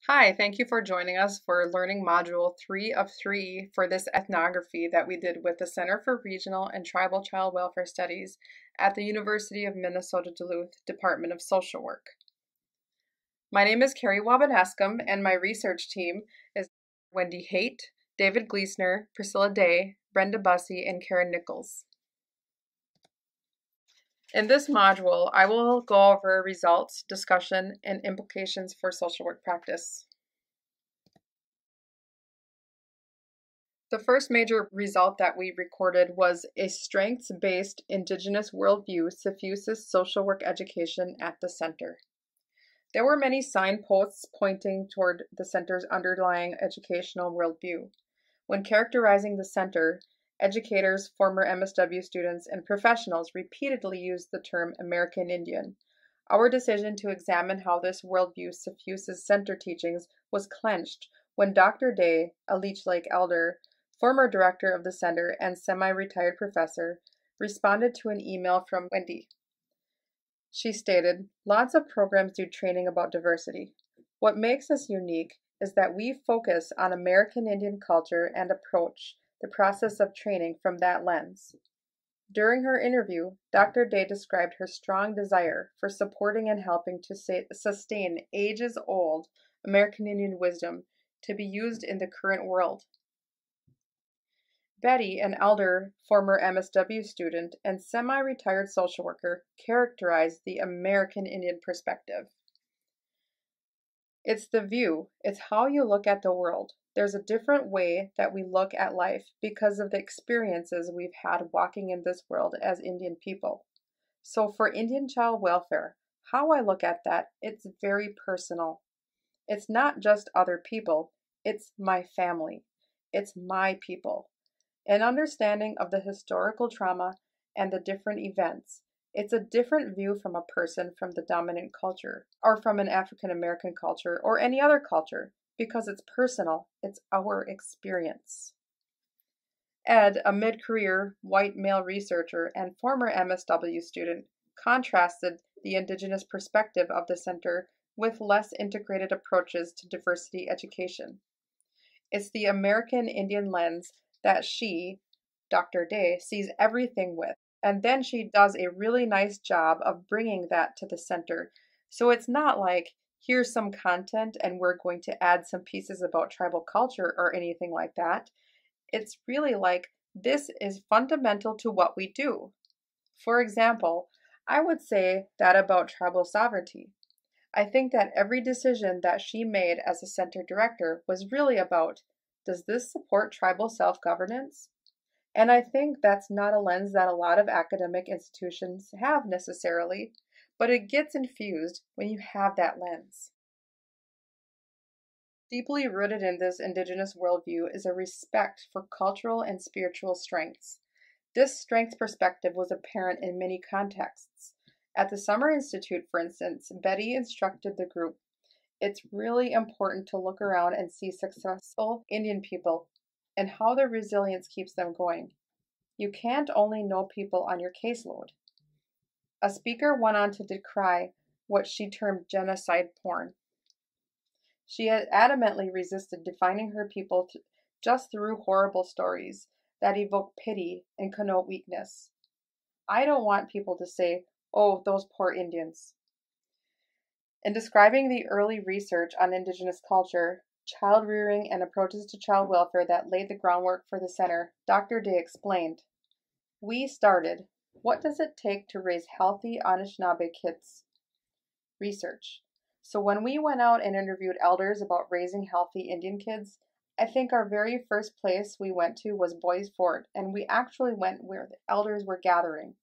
Hi, thank you for joining us for Learning Module 3 of 3 for this ethnography that we did with the Center for Regional and Tribal Child Welfare Studies at the University of Minnesota-Duluth Department of Social Work. My name is Carrie Wabanescom, and my research team is Wendy Haight, David Gleesner, Priscilla Day, Brenda Bussey, and Karen Nichols. In this module, I will go over results, discussion, and implications for social work practice. The first major result that we recorded was a strengths-based Indigenous worldview suffuses social work education at the center. There were many signposts pointing toward the center's underlying educational worldview. When characterizing the center, educators, former MSW students, and professionals repeatedly used the term American Indian. Our decision to examine how this worldview suffuses center teachings was clenched when Dr. Day, a Leech Lake elder, former director of the center and semi-retired professor, responded to an email from Wendy. She stated, "Lots of programs do training about diversity. What makes us unique is that we focus on American Indian culture and approach the process of training from that lens." During her interview, Dr. Day described her strong desire for supporting and helping to sustain ages-old American Indian wisdom to be used in the current world. Betty, an elder, former MSW student, and semi-retired social worker, characterized the American Indian perspective. It's the view, it's how you look at the world. There's a different way that we look at life because of the experiences we've had walking in this world as Indian people. So for Indian child welfare, how I look at that, it's very personal. It's not just other people, it's my family. It's my people. An understanding of the historical trauma and the different events. It's a different view from a person from the dominant culture, or from an African American culture, or any other culture, because it's personal, it's our experience. Ed, a mid-career white male researcher and former MSW student, contrasted the Indigenous perspective of the center with less integrated approaches to diversity education. It's the American Indian lens that she, Dr. Day, sees everything with. And then she does a really nice job of bringing that to the center. So it's not like, here's some content and we're going to add some pieces about tribal culture or anything like that. It's really like, this is fundamental to what we do. For example, I would say that about tribal sovereignty. I think that every decision that she made as a center director was really about, does this support tribal self-governance? And I think that's not a lens that a lot of academic institutions have necessarily, but it gets infused when you have that lens. Deeply rooted in this Indigenous worldview is a respect for cultural and spiritual strengths. This strength perspective was apparent in many contexts. At the Summer Institute, for instance, Betty instructed the group, "It's really important to look around and see successful Indian people and how their resilience keeps them going. You can't only know people on your caseload." A speaker went on to decry what she termed genocide porn. She had adamantly resisted defining her people just through horrible stories that evoke pity and connote weakness. I don't want people to say, "Oh, those poor Indians." In describing the early research on Indigenous culture, child rearing, and approaches to child welfare that laid the groundwork for the center, Dr. Day explained, "We started, what does it take to raise healthy Anishinaabe kids? Research. So when we went out and interviewed elders about raising healthy Indian kids, I think our very first place we went to was Boys Fort, and we actually went where the elders were gathering.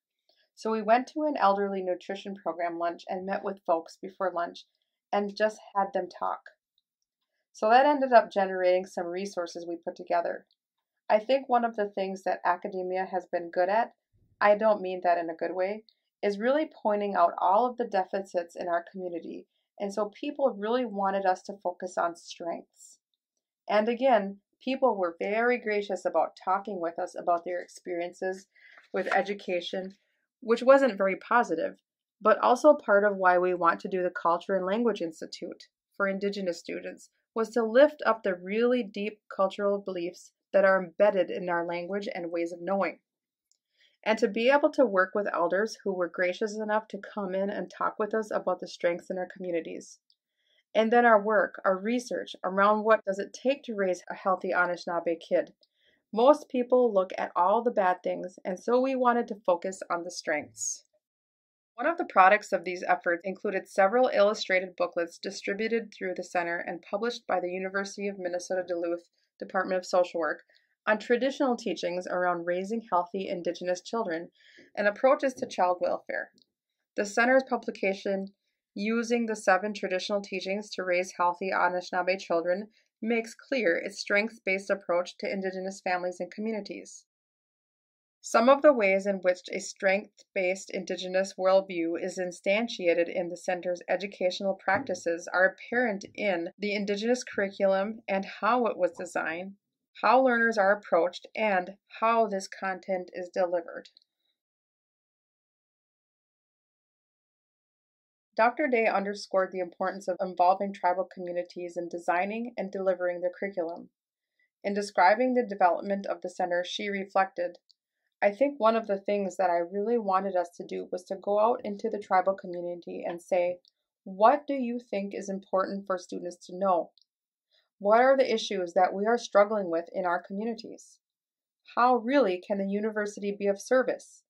So we went to an elderly nutrition program lunch and met with folks before lunch and just had them talk. So that ended up generating some resources we put together. I think one of the things that academia has been good at, I don't mean that in a good way, is really pointing out all of the deficits in our community. And so people really wanted us to focus on strengths. And again, people were very gracious about talking with us about their experiences with education, which wasn't very positive, but also part of why we want to do the Culture and Language Institute. for Indigenous students was to lift up the really deep cultural beliefs that are embedded in our language and ways of knowing, and to be able to work with elders who were gracious enough to come in and talk with us about the strengths in our communities. And then our work, our research around what does it take to raise a healthy Anishinaabe kid. Most people look at all the bad things, and so we wanted to focus on the strengths. One of the products of these efforts included several illustrated booklets distributed through the center and published by the University of Minnesota-Duluth Department of Social Work on traditional teachings around raising healthy Indigenous children and approaches to child welfare. The center's publication, Using the 7 Traditional Teachings to Raise Healthy Anishinaabe Children, makes clear its strengths-based approach to Indigenous families and communities. Some of the ways in which a strength-based Indigenous worldview is instantiated in the center's educational practices are apparent in the Indigenous curriculum and how it was designed, how learners are approached, and how this content is delivered. Dr. Day underscored the importance of involving tribal communities in designing and delivering their curriculum. In describing the development of the center, she reflected, "I think one of the things that I really wanted us to do was to go out into the tribal community and say, what do you think is important for students to know? What are the issues that we are struggling with in our communities? How really can the university be of service?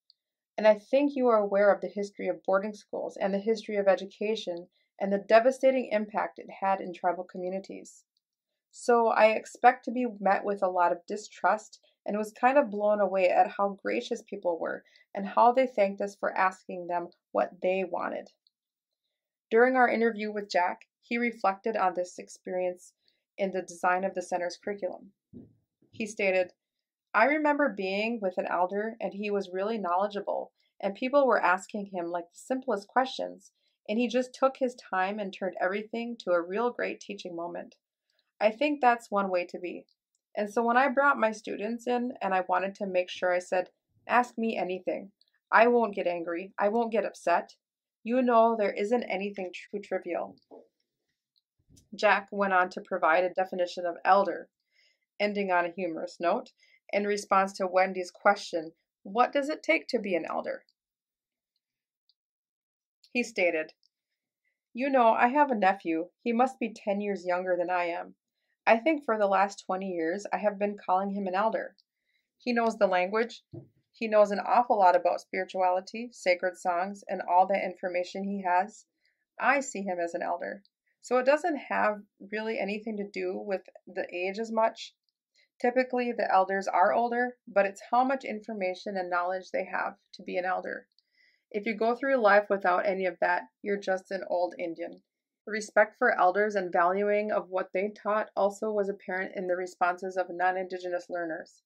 And I think you are aware of the history of boarding schools and the history of education and the devastating impact it had in tribal communities. So I expect to be met with a lot of distrust and was kind of blown away at how gracious people were and how they thanked us for asking them what they wanted." During our interview with Jack, he reflected on this experience in the design of the center's curriculum. He stated, "I remember being with an elder and he was really knowledgeable and people were asking him like the simplest questions and he just took his time and turned everything to a real great teaching moment. I think that's one way to be. And so when I brought my students in and I wanted to make sure I said, ask me anything. I won't get angry. I won't get upset. You know there isn't anything too trivial." Jack went on to provide a definition of elder, ending on a humorous note, in response to Wendy's question, "What does it take to be an elder?" He stated, "You know, I have a nephew. He must be 10 years younger than I am. I think for the last 20 years I have been calling him an elder. He knows the language. He knows an awful lot about spirituality, sacred songs, and all the information he has. I see him as an elder. So it doesn't have really anything to do with the age as much. Typically, the elders are older, but it's how much information and knowledge they have to be an elder. If you go through life without any of that, you're just an old Indian." Respect for elders and valuing of what they taught also was apparent in the responses of non-Indigenous learners.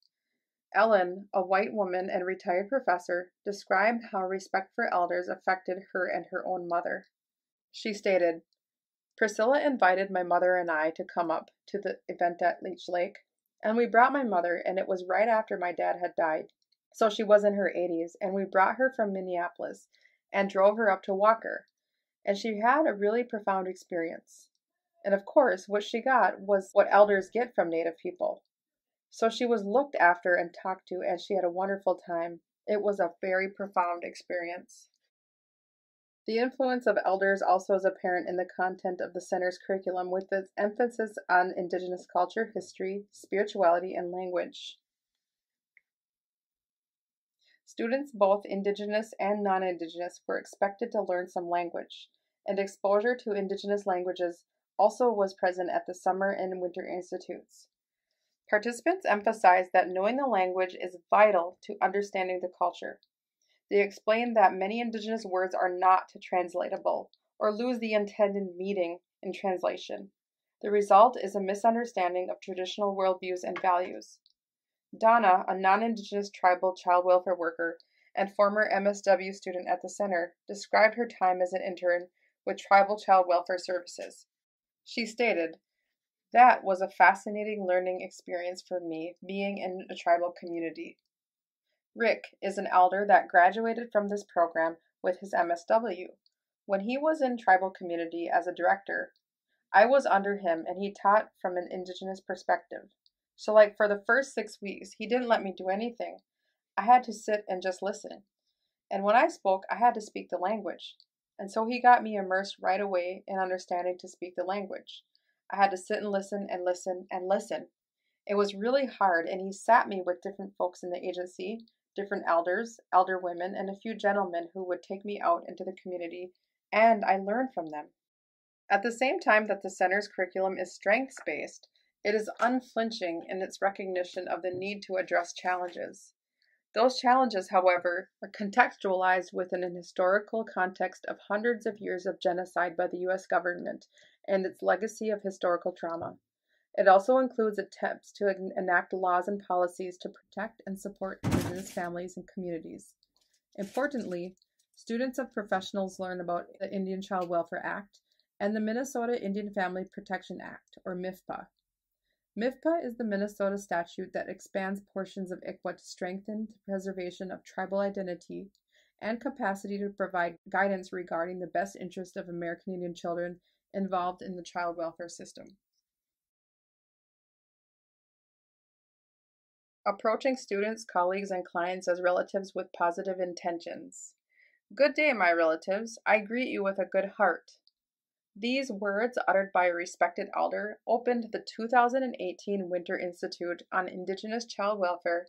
Ellen, a white woman and retired professor, described how respect for elders affected her and her own mother. She stated, "Priscilla invited my mother and I to come up to the event at Leech Lake, and we brought my mother, and it was right after my dad had died. So she was in her 80s, and we brought her from Minneapolis and drove her up to Walker, and she had a really profound experience. And of course, what she got was what elders get from Native people. So she was looked after and talked to, and she had a wonderful time. It was a very profound experience." The influence of elders also is apparent in the content of the center's curriculum, with its emphasis on Indigenous culture, history, spirituality, and language. Students, both Indigenous and non-Indigenous, were expected to learn some language, and exposure to Indigenous languages also was present at the summer and winter institutes. Participants emphasized that knowing the language is vital to understanding the culture. They explained that many Indigenous words are not translatable or lose the intended meaning in translation. The result is a misunderstanding of traditional worldviews and values. Donna, a non-Indigenous tribal child welfare worker and former MSW student at the center, described her time as an intern with Tribal Child Welfare Services. She stated, "That was a fascinating learning experience for me, being in a tribal community." Rick is an elder that graduated from this program with his MSW. When he was in tribal community as a director, I was under him, and he taught from an Indigenous perspective. So, like, for the first 6 weeks, he didn't let me do anything. I had to sit and just listen. And when I spoke, I had to speak the language. And so he got me immersed right away in understanding to speak the language. I had to sit and listen and listen and listen. It was really hard, and he sat me with different folks in the agency, different elders, elder women, and a few gentlemen who would take me out into the community, and I learned from them. At the same time that the center's curriculum is strengths-based, it is unflinching in its recognition of the need to address challenges. Those challenges, however, are contextualized within an historical context of hundreds of years of genocide by the U.S. government and its legacy of historical trauma. It also includes attempts to enact laws and policies to protect and support Indigenous families and communities. Importantly, students of professionals learn about the Indian Child Welfare Act and the Minnesota Indian Family Protection Act, or MIFPA. MIFPA is the Minnesota statute that expands portions of ICWA to strengthen the preservation of tribal identity and capacity to provide guidance regarding the best interest of American Indian children involved in the child welfare system. Approaching students, colleagues, and clients as relatives with positive intentions. Good day, my relatives. I greet you with a good heart. These words, uttered by a respected elder, opened the 2018 Winter Institute on Indigenous Child Welfare,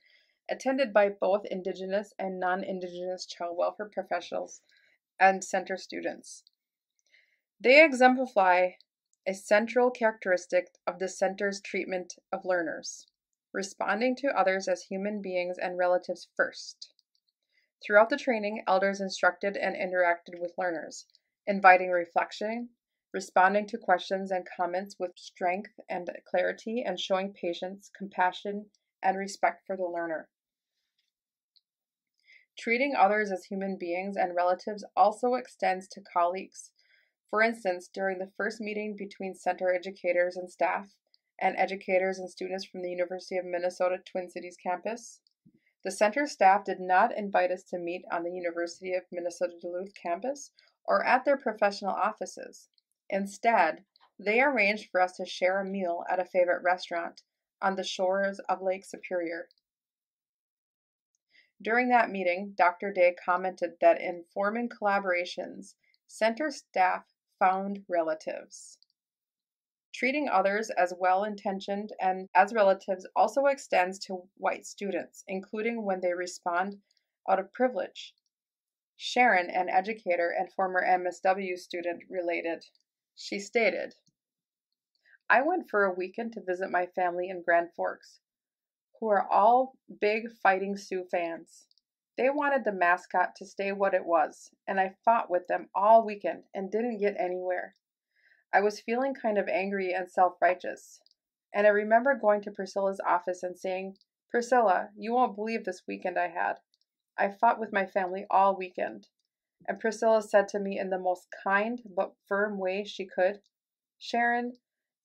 attended by both Indigenous and non-Indigenous child welfare professionals and center students. They exemplify a central characteristic of the center's treatment of learners, responding to others as human beings and relatives first. Throughout the training, elders instructed and interacted with learners, inviting reflection, responding to questions and comments with strength and clarity, and showing patience, compassion, and respect for the learner. Treating others as human beings and relatives also extends to colleagues. For instance, during the first meeting between center educators and staff, and educators and students from the University of Minnesota Twin Cities campus, the center staff did not invite us to meet on the University of Minnesota-Duluth campus or at their professional offices. Instead, they arranged for us to share a meal at a favorite restaurant on the shores of Lake Superior. During that meeting, Dr. Day commented that in forming collaborations, center staff found relatives. Treating others as well-intentioned and as relatives also extends to white students, including when they respond out of privilege. Sharon, an educator and former MSW student, related. She stated, "I went for a weekend to visit my family in Grand Forks, who are all big Fighting Sioux fans. They wanted the mascot to stay what it was, and I fought with them all weekend and didn't get anywhere. I was feeling kind of angry and self-righteous. And I remember going to Priscilla's office and saying, 'Priscilla, you won't believe this weekend I had. I fought with my family all weekend.' And Priscilla said to me in the most kind but firm way she could, 'Sharon,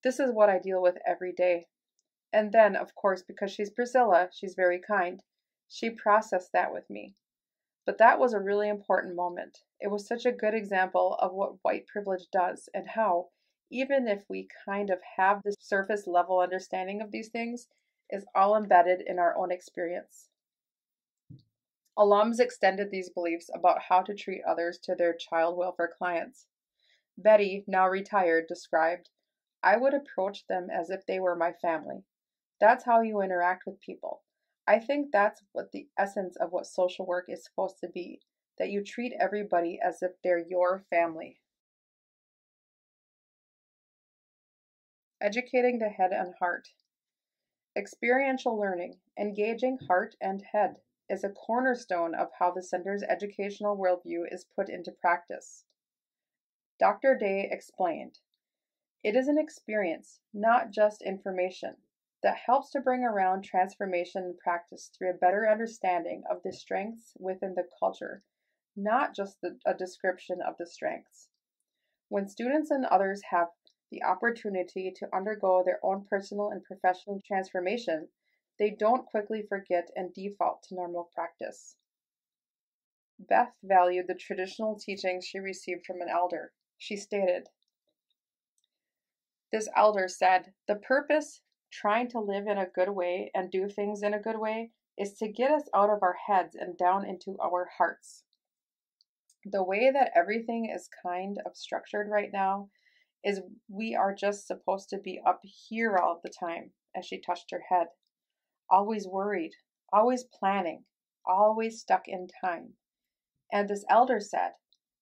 this is what I deal with every day.' And then, of course, because she's Priscilla, she's very kind. She processed that with me. But that was a really important moment. It was such a good example of what white privilege does and how, even if we kind of have this surface level understanding of these things, is all embedded in our own experience." Alums extended these beliefs about how to treat others to their child welfare clients. Betty, now retired, described, "I would approach them as if they were my family. That's how you interact with people. I think that's what the essence of what social work is supposed to be, that you treat everybody as if they're your family." Educating the head and heart. Experiential learning, engaging heart and head, is a cornerstone of how the center's educational worldview is put into practice. Dr. Day explained, "It is an experience, not just information, that helps to bring around transformation in practice through a better understanding of the strengths within the culture, not just a description of the strengths. When students and others have the opportunity to undergo their own personal and professional transformation, they don't quickly forget and default to normal practice." Beth valued the traditional teachings she received from an elder. She stated, This elder said, "The purpose, trying to live in a good way and do things in a good way, is to get us out of our heads and down into our hearts. The way that everything is kind of structured right now is we are just supposed to be up here all the time," as she touched her head. "Always worried, always planning, always stuck in time." And this elder said,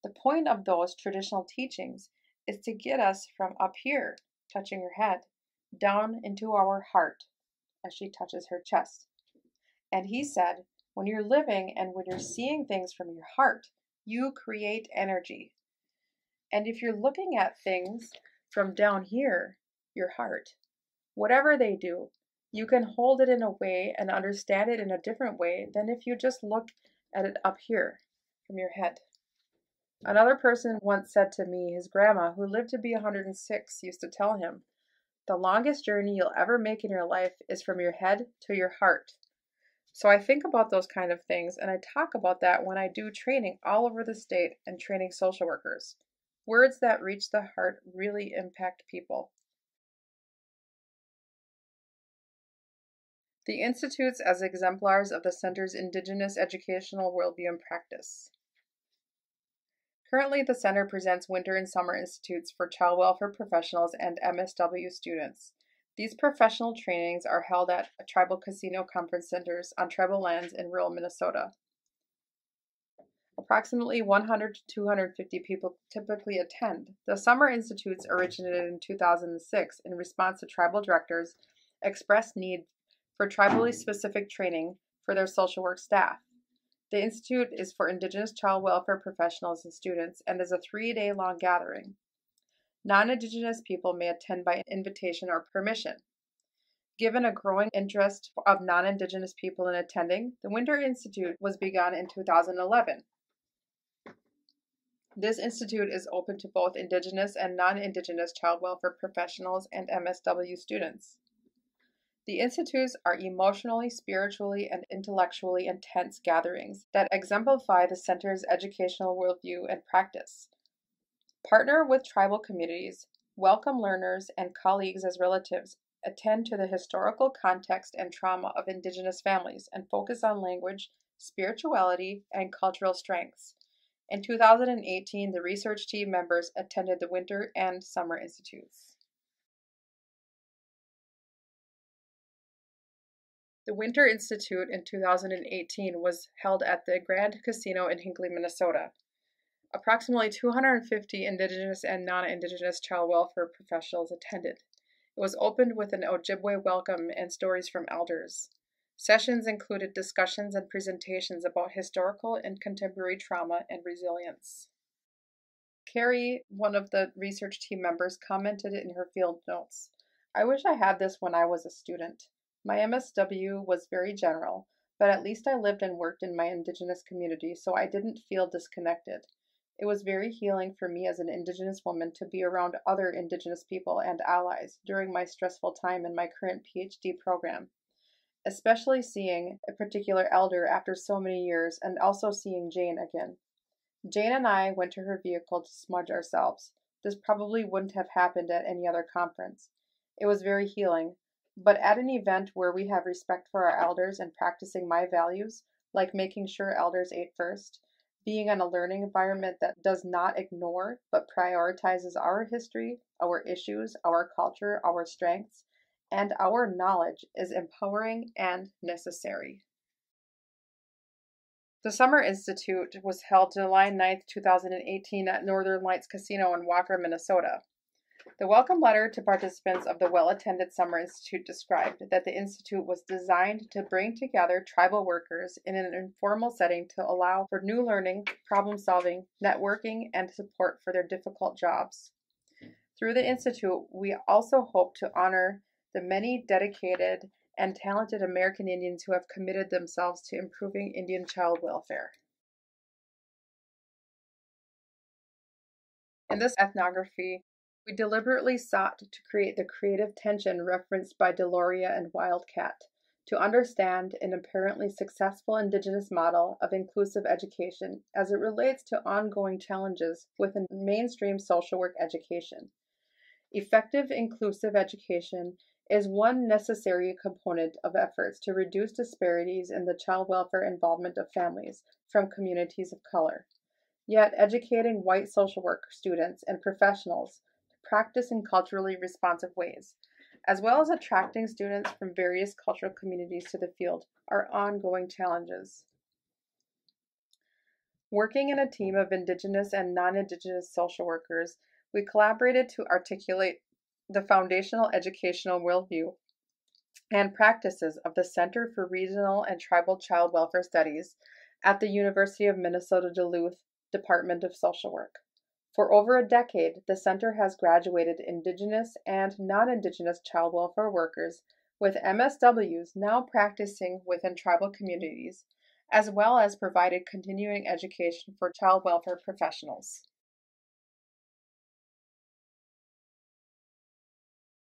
"The point of those traditional teachings is to get us from up here," touching her head, "down into our heart," as she touches her chest. And he said, "When you're living and when you're seeing things from your heart, you create energy. And if you're looking at things from down here, your heart, whatever they do, you can hold it in a way and understand it in a different way than if you just look at it up here from your head." Another person once said to me his grandma, who lived to be 106, used to tell him, "The longest journey you'll ever make in your life is from your head to your heart." So I think about those kind of things, and I talk about that when I do training all over the state and training social workers. Words that reach the heart really impact people. The institutes as exemplars of the Center's Indigenous educational worldview and practice. Currently, the Center presents winter and summer institutes for child welfare professionals and MSW students. These professional trainings are held at tribal casino conference centers on tribal lands in rural Minnesota. Approximately 100 to 250 people typically attend. The summer institutes originated in 2006 in response to tribal directors' expressed need for tribally specific training for their social work staff. The institute is for Indigenous child welfare professionals and students and is a 3-day long gathering. Non-Indigenous people may attend by invitation or permission. Given a growing interest of non-Indigenous people in attending, the Winter Institute was begun in 2011. This institute is open to both Indigenous and non-Indigenous child welfare professionals and MSW students. The institutes are emotionally, spiritually, and intellectually intense gatherings that exemplify the Center's educational worldview and practice. Partner with tribal communities, welcome learners, and colleagues as relatives, attend to the historical context and trauma of Indigenous families, and focus on language, spirituality, and cultural strengths. In 2018, the research team members attended the Winter and Summer Institutes. The Winter Institute in 2018 was held at the Grand Casino in Hinckley, Minnesota. Approximately 250 Indigenous and non-Indigenous child welfare professionals attended. It was opened with an Ojibwe welcome and stories from elders. Sessions included discussions and presentations about historical and contemporary trauma and resilience. Carrie, one of the research team members, commented in her field notes, "I wish I had this when I was a student. My MSW was very general, but at least I lived and worked in my Indigenous community, so I didn't feel disconnected. It was very healing for me as an Indigenous woman to be around other Indigenous people and allies during my stressful time in my current PhD program, especially seeing a particular elder after so many years and also seeing Jane again. Jane and I went to her vehicle to smudge ourselves. This probably wouldn't have happened at any other conference. It was very healing. But at an event where we have respect for our elders and practicing my values, like making sure elders ate first, being in a learning environment that does not ignore but prioritizes our history, our issues, our culture, our strengths, and our knowledge is empowering and necessary." The Summer Institute was held July 9, 2018 at Northern Lights Casino in Walker, Minnesota. The welcome letter to participants of the well-attended Summer Institute described that the Institute was designed to bring together tribal workers in an informal setting to allow for new learning, problem-solving, networking, and support for their difficult jobs. Through the Institute, we also hope to honor the many dedicated and talented American Indians who have committed themselves to improving Indian child welfare. In this ethnography, we deliberately sought to create the creative tension referenced by Deloria and Wildcat, to understand an apparently successful Indigenous model of inclusive education as it relates to ongoing challenges within mainstream social work education. Effective inclusive education is one necessary component of efforts to reduce disparities in the child welfare involvement of families from communities of color. Yet, educating white social work students and professionals to practice in culturally responsive ways, as well as attracting students from various cultural communities to the field, are ongoing challenges. Working in a team of Indigenous and non-Indigenous social workers, we collaborated to articulate the foundational educational worldview and practices of the Center for Regional and Tribal Child Welfare Studies at the University of Minnesota-Duluth Department of Social Work. For over a decade, the center has graduated Indigenous and non-Indigenous child welfare workers, with MSWs now practicing within tribal communities, as well as provided continuing education for child welfare professionals.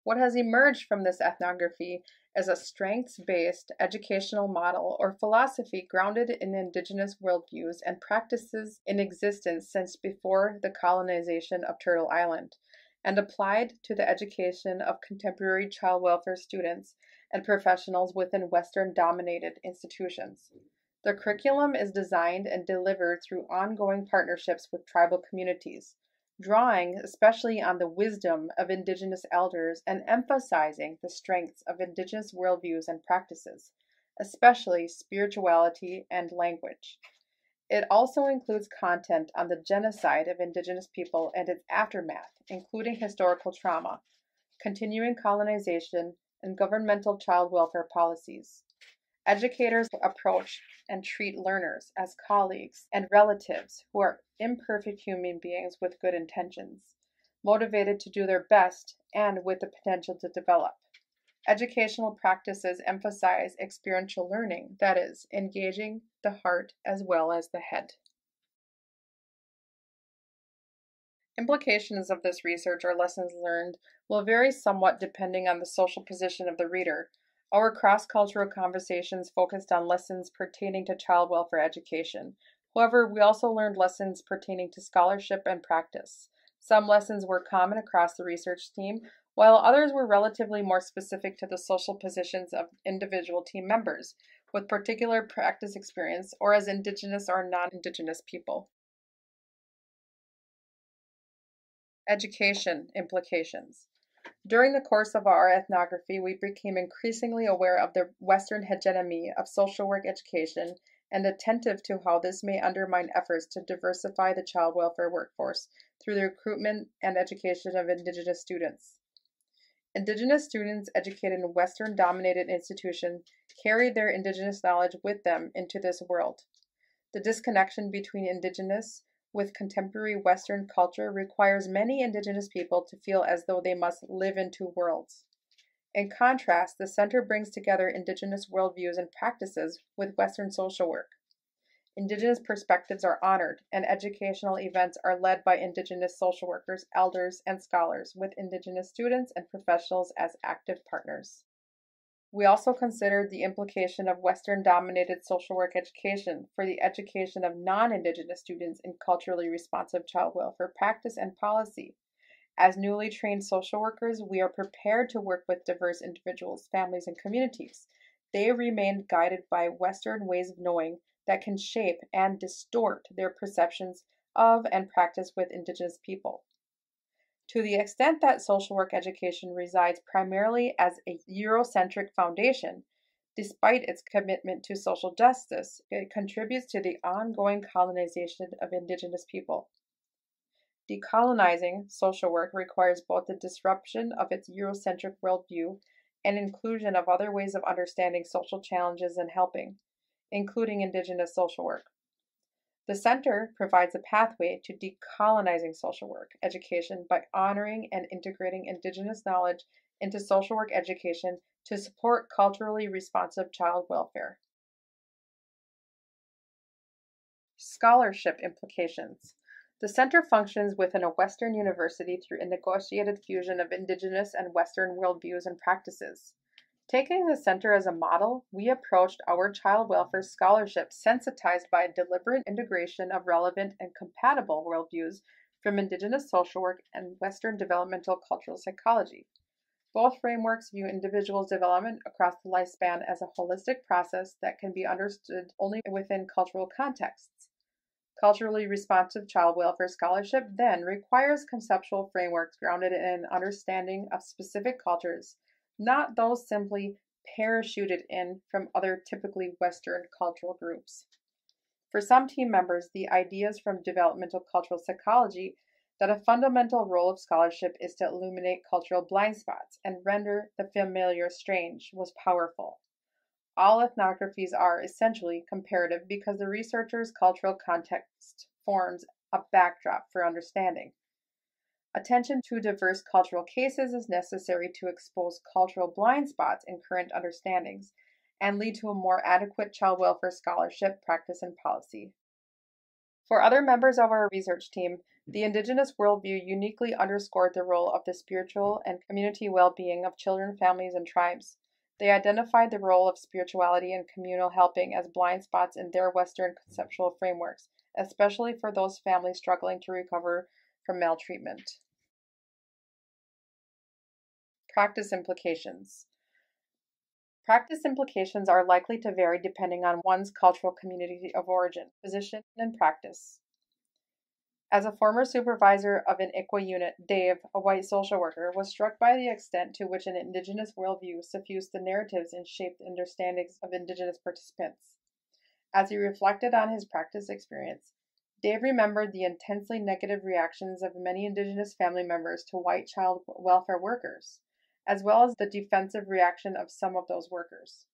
What has emerged from this ethnography is a strengths-based educational model or philosophy grounded in Indigenous worldviews and practices in existence since before the colonization of Turtle Island, and applied to the education of contemporary child welfare students and professionals within Western-dominated institutions. The curriculum is designed and delivered through ongoing partnerships with tribal communities, drawing especially on the wisdom of Indigenous elders and emphasizing the strengths of Indigenous worldviews and practices, especially spirituality and language. It also includes content on the genocide of Indigenous people and its aftermath, including historical trauma, continuing colonization, and governmental child welfare policies. Educators approach and treat learners as colleagues and relatives who are imperfect human beings with good intentions, motivated to do their best and with the potential to develop. Educational practices emphasize experiential learning, that is, engaging the heart as well as the head. Implications of this research or lessons learned will vary somewhat depending on the social position of the reader. Our cross-cultural conversations focused on lessons pertaining to child welfare education. However, we also learned lessons pertaining to scholarship and practice. Some lessons were common across the research team, while others were relatively more specific to the social positions of individual team members, with particular practice experience or as Indigenous or non-Indigenous people. Education implications. During the course of our ethnography, we became increasingly aware of the Western hegemony of social work education and attentive to how this may undermine efforts to diversify the child welfare workforce through the recruitment and education of Indigenous students. Indigenous students educated in Western-dominated institutions carry their Indigenous knowledge with them into this world. The disconnection between Indigenous with contemporary Western culture requires many Indigenous people to feel as though they must live in two worlds. In contrast, the center brings together Indigenous worldviews and practices with Western social work. Indigenous perspectives are honored, and educational events are led by Indigenous social workers, elders, and scholars, with Indigenous students and professionals as active partners. We also considered the implication of Western-dominated social work education for the education of non-Indigenous students in culturally responsive child welfare practice and policy. As newly trained social workers, we are prepared to work with diverse individuals, families, and communities. They remain guided by Western ways of knowing that can shape and distort their perceptions of and practice with Indigenous people. To the extent that social work education resides primarily as a Eurocentric foundation, despite its commitment to social justice, it contributes to the ongoing colonization of Indigenous people. Decolonizing social work requires both the disruption of its Eurocentric worldview and inclusion of other ways of understanding social challenges and helping, including Indigenous social work. The center provides a pathway to decolonizing social work education by honoring and integrating Indigenous knowledge into social work education to support culturally responsive child welfare. Scholarship implications. The center functions within a Western university through a negotiated fusion of Indigenous and Western worldviews and practices. Taking the center as a model, we approached our child welfare scholarship sensitized by a deliberate integration of relevant and compatible worldviews from Indigenous social work and Western developmental cultural psychology. Both frameworks view individuals' development across the lifespan as a holistic process that can be understood only within cultural contexts. Culturally responsive child welfare scholarship then requires conceptual frameworks grounded in an understanding of specific cultures, not those simply parachuted in from other typically Western cultural groups. For some team members, the ideas from developmental cultural psychology that a fundamental role of scholarship is to illuminate cultural blind spots and render the familiar strange was powerful. All ethnographies are essentially comparative because the researcher's cultural context forms a backdrop for understanding. Attention to diverse cultural cases is necessary to expose cultural blind spots in current understandings and lead to a more adequate child welfare scholarship, practice, and policy. For other members of our research team, the Indigenous worldview uniquely underscored the role of the spiritual and community well-being of children, families, and tribes. They identified the role of spirituality and communal helping as blind spots in their Western conceptual frameworks, especially for those families struggling to recover from maltreatment. Practice implications. Practice implications are likely to vary depending on one's cultural community of origin, position, and practice. As a former supervisor of an ICWA unit, Dave, a white social worker, was struck by the extent to which an Indigenous worldview suffused the narratives and shaped understandings of Indigenous participants. As he reflected on his practice experience, Dave remembered the intensely negative reactions of many Indigenous family members to white child welfare workers, as well as the defensive reaction of some of those workers.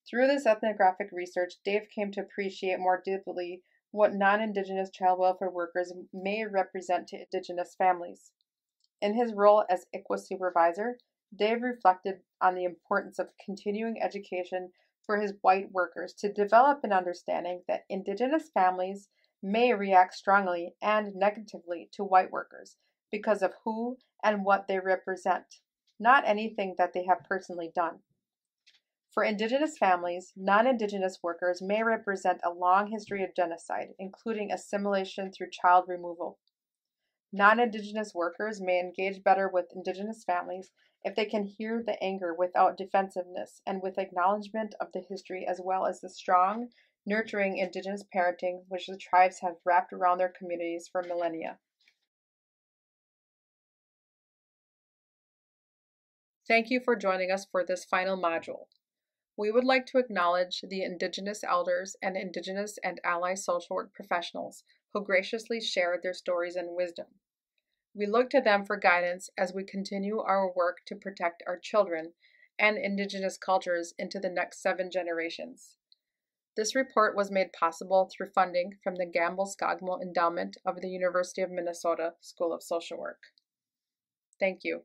Through this ethnographic research, Dave came to appreciate more deeply what non-Indigenous child welfare workers may represent to Indigenous families. In his role as ICWA supervisor, Dave reflected on the importance of continuing education for his white workers to develop an understanding that Indigenous families may react strongly and negatively to white workers because of who and what they represent, not anything that they have personally done. For Indigenous families, non-Indigenous workers may represent a long history of genocide, including assimilation through child removal. Non-Indigenous workers may engage better with Indigenous families if they can hear the anger without defensiveness and with acknowledgement of the history as well as the strong, nurturing Indigenous parenting which the tribes have wrapped around their communities for millennia. Thank you for joining us for this final module. We would like to acknowledge the Indigenous elders and Indigenous and ally social work professionals who graciously shared their stories and wisdom. We look to them for guidance as we continue our work to protect our children and Indigenous cultures into the next 7 generations. This report was made possible through funding from the Gamble-Skogmo Endowment of the University of Minnesota School of Social Work. Thank you.